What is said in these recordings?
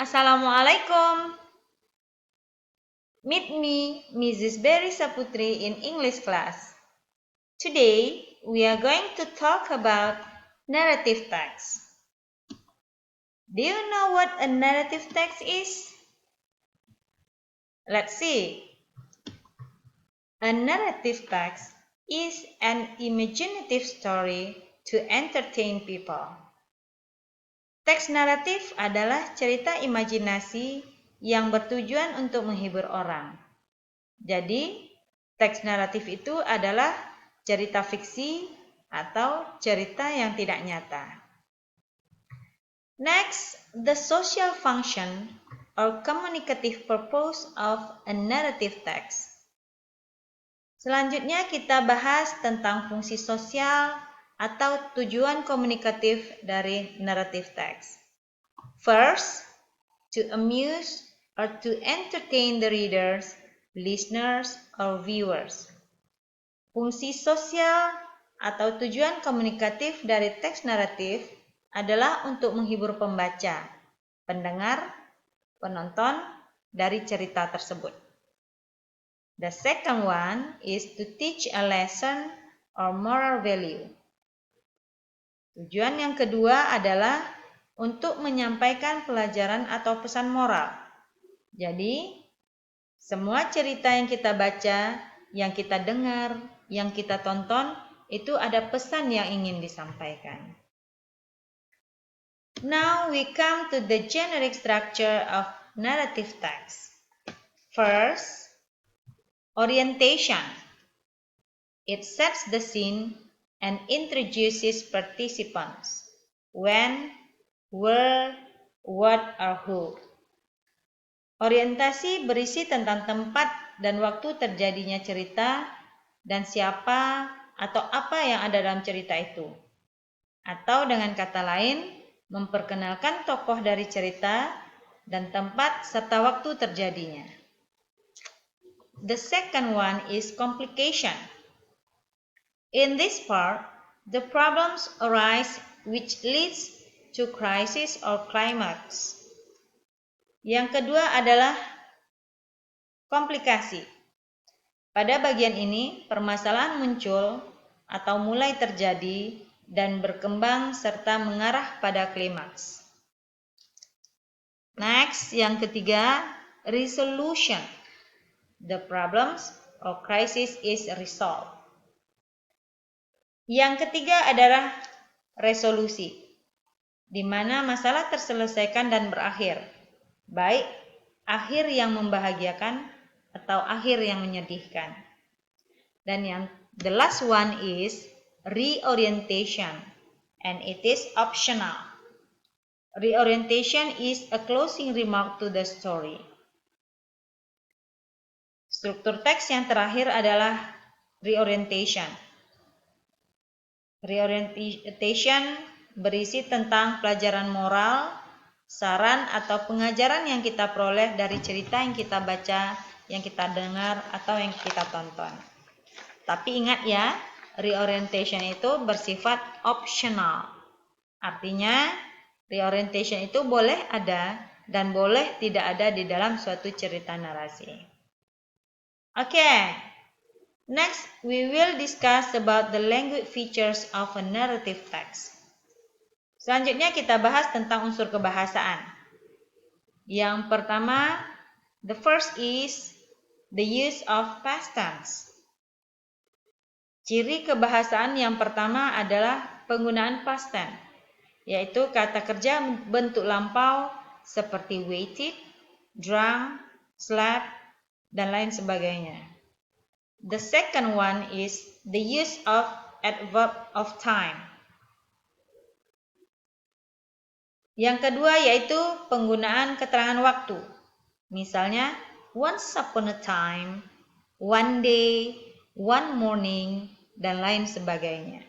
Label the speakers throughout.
Speaker 1: Assalamualaikum. Meet me, Mrs. Berry Saputri in English class. Today, we are going to talk about narrative text. Do you know what a narrative text is? Let's see. A narrative text is an imaginative story to entertain people. Teks naratif adalah cerita imajinasi yang bertujuan untuk menghibur orang. Jadi, teks naratif itu adalah cerita fiksi atau cerita yang tidak nyata. Next, the social function or communicative purpose of a narrative text. Selanjutnya kita bahas tentang fungsi sosial atau tujuan komunikatif dari narrative text. First, to amuse or to entertain the readers, listeners, or viewers. Fungsi sosial atau tujuan komunikatif dari teks naratif adalah untuk menghibur pembaca, pendengar, penonton dari cerita tersebut. The second one is to teach a lesson or moral value. Tujuan yang kedua adalah untuk menyampaikan pelajaran atau pesan moral. Jadi, semua cerita yang kita baca, yang kita dengar, yang kita tonton, itu ada pesan yang ingin disampaikan. Now we come to the generic structure of narrative text. First, orientation. It sets the scene and introduces participants. When, where, what, or who. Orientasi berisi tentang tempat dan waktu terjadinya cerita dan siapa atau apa yang ada dalam cerita itu. Atau dengan kata lain, memperkenalkan tokoh dari cerita dan tempat serta waktu terjadinya. The second one is complication. In this part, the problems arise which leads to crisis or climax. Yang kedua adalah komplikasi. Pada bagian ini, permasalahan muncul atau mulai terjadi dan berkembang serta mengarah pada klimaks. Next, yang ketiga, resolution. The problems or crisis is resolved. Yang ketiga adalah resolusi, di mana masalah terselesaikan dan berakhir, baik akhir yang membahagiakan atau akhir yang menyedihkan. Dan yang the last one is reorientation, and it is optional. Reorientation is a closing remark to the story. Struktur teks yang terakhir adalah reorientation. Reorientation berisi tentang pelajaran moral, saran atau pengajaran yang kita peroleh dari cerita yang kita baca, yang kita dengar, atau yang kita tonton. Tapi ingat ya, reorientation itu bersifat optional. Artinya, reorientation itu boleh ada dan boleh tidak ada di dalam suatu cerita narasi. Okay. Next, we will discuss about the language features of a narrative text. Selanjutnya kita bahas tentang unsur kebahasaan. Yang pertama, the first is the use of past tense. Ciri kebahasaan yang pertama adalah penggunaan past tense, yaitu kata kerja bentuk lampau seperti waited, drunk, slept, dan lain sebagainya. The second one is the use of adverb of time. Yang kedua yaitu penggunaan keterangan waktu. Misalnya, once upon a time, one day, one morning, dan lain sebagainya.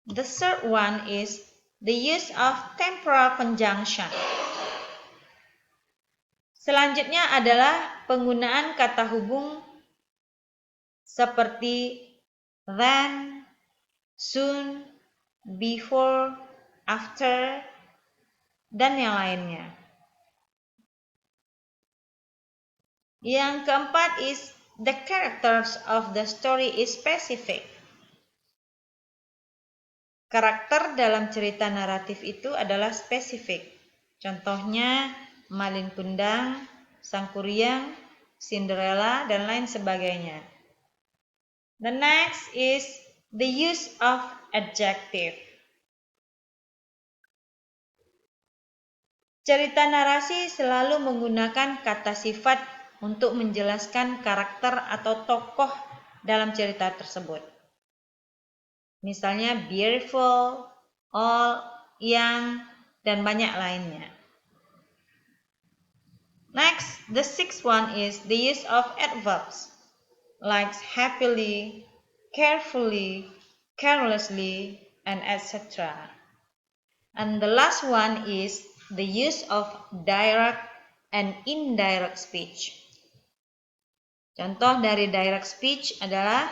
Speaker 1: The third one is the use of temporal conjunction. Selanjutnya adalah penggunaan kata hubung seperti then, soon, before, after, dan yang lainnya. Yang keempat is the characters of the story is specific. Karakter dalam cerita naratif itu adalah spesifik. Contohnya Malin Kundang, Sang Kuryang, Cinderella, dan lain sebagainya. The next is the use of adjective. Cerita narasi selalu menggunakan kata sifat untuk menjelaskan karakter atau tokoh dalam cerita tersebut. Misalnya beautiful, old, young, dan banyak lainnya. Next, the sixth one is the use of adverbs like happily, carefully, carelessly, and etc. And the last one is the use of direct and indirect speech. Contoh dari direct speech adalah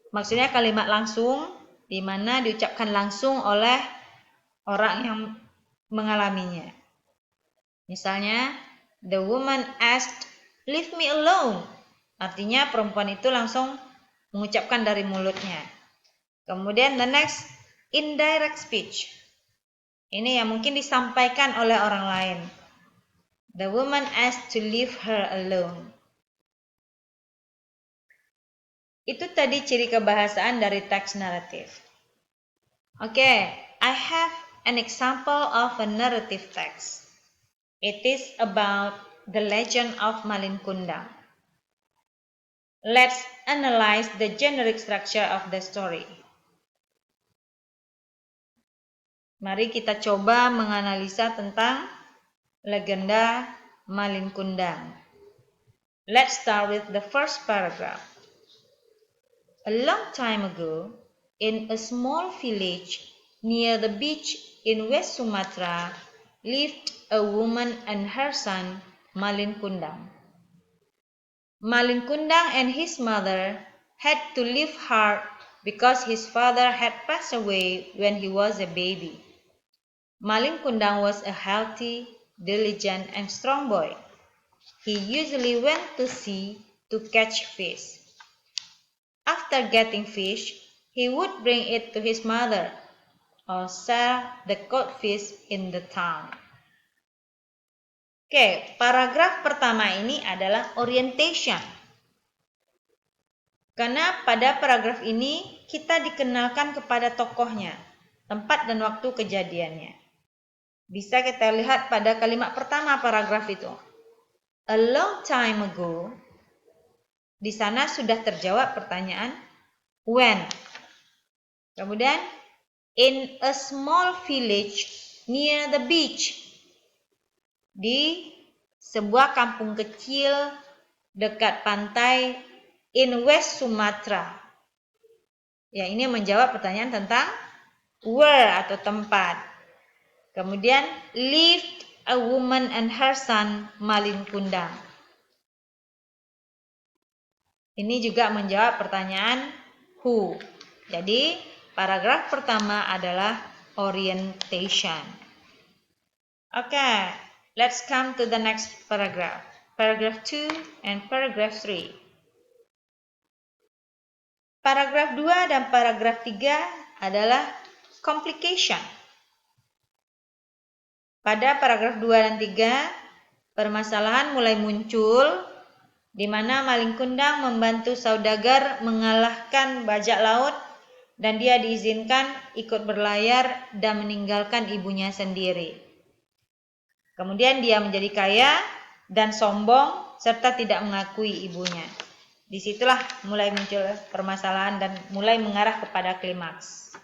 Speaker 1: maksudnya kalimat langsung di mana diucapkan langsung oleh orang yang mengalaminya. Misalnya, the woman asked, "Leave me alone." Artinya perempuan itu langsung mengucapkan dari mulutnya. Kemudian the next, indirect speech. Ini yang mungkin disampaikan oleh orang lain. The woman asked to leave her alone. Itu tadi ciri kebahasaan dari teks naratif. Okay, I have an example of a narrative text. It is about the legend of Malin Kundang. Let's analyze the generic structure of the story. Mari kita coba menganalisa tentang legenda Malin Kundang. Let's start with the first paragraph. A long time ago, in a small village near the beach in West Sumatra, lived a woman and her son, Malin Kundang. Malin Kundang and his mother had to live hard because his father had passed away when he was a baby. Malin Kundang was a healthy, diligent, and strong boy. He usually went to sea to catch fish. After getting fish, he would bring it to his mother or sell the caught fish in the town. Oke, paragraf pertama ini adalah orientation. Karena pada paragraf ini kita dikenalkan kepada tokohnya, tempat dan waktu kejadiannya. Bisa kita lihat pada kalimat pertama paragraf itu. A long time ago. Di sana sudah terjawab pertanyaan when. Kemudian in a small village near the beach. Di sebuah kampung kecil dekat pantai in West Sumatra. Ya, ini menjawab pertanyaan tentang where atau tempat. Kemudian lived a woman and her son Malin Kundang. Ini juga menjawab pertanyaan who. Jadi, paragraf pertama adalah orientation. Okay, let's come to the next paragraph. Paragraph 2 and paragraph 3. Paragraf 2 dan paragraf 3 adalah complication. Pada paragraf 2 dan 3, permasalahan mulai muncul di mana Malin Kundang membantu saudagar mengalahkan bajak laut dan dia diizinkan ikut berlayar dan meninggalkan ibunya sendiri. Kemudian dia menjadi kaya dan sombong serta tidak mengakui ibunya. Disitulah mulai muncul permasalahan dan mulai mengarah kepada klimaks.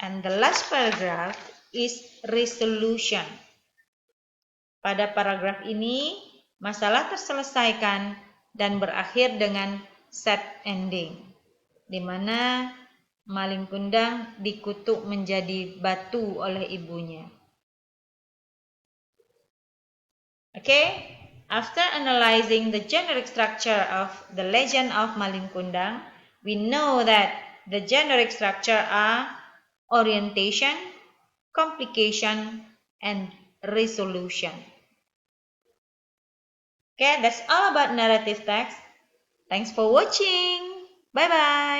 Speaker 1: And the last paragraph is resolution. Pada paragraf ini, masalah terselesaikan dan berakhir dengan sad ending, di mana Malin Kundang dikutuk menjadi batu oleh ibunya. Okay, after analyzing the generic structure of the legend of Malin Kundang, we know that the generic structure are orientation, complication, and resolution. Okay, that's all about narrative text. Thanks for watching. Bye-bye.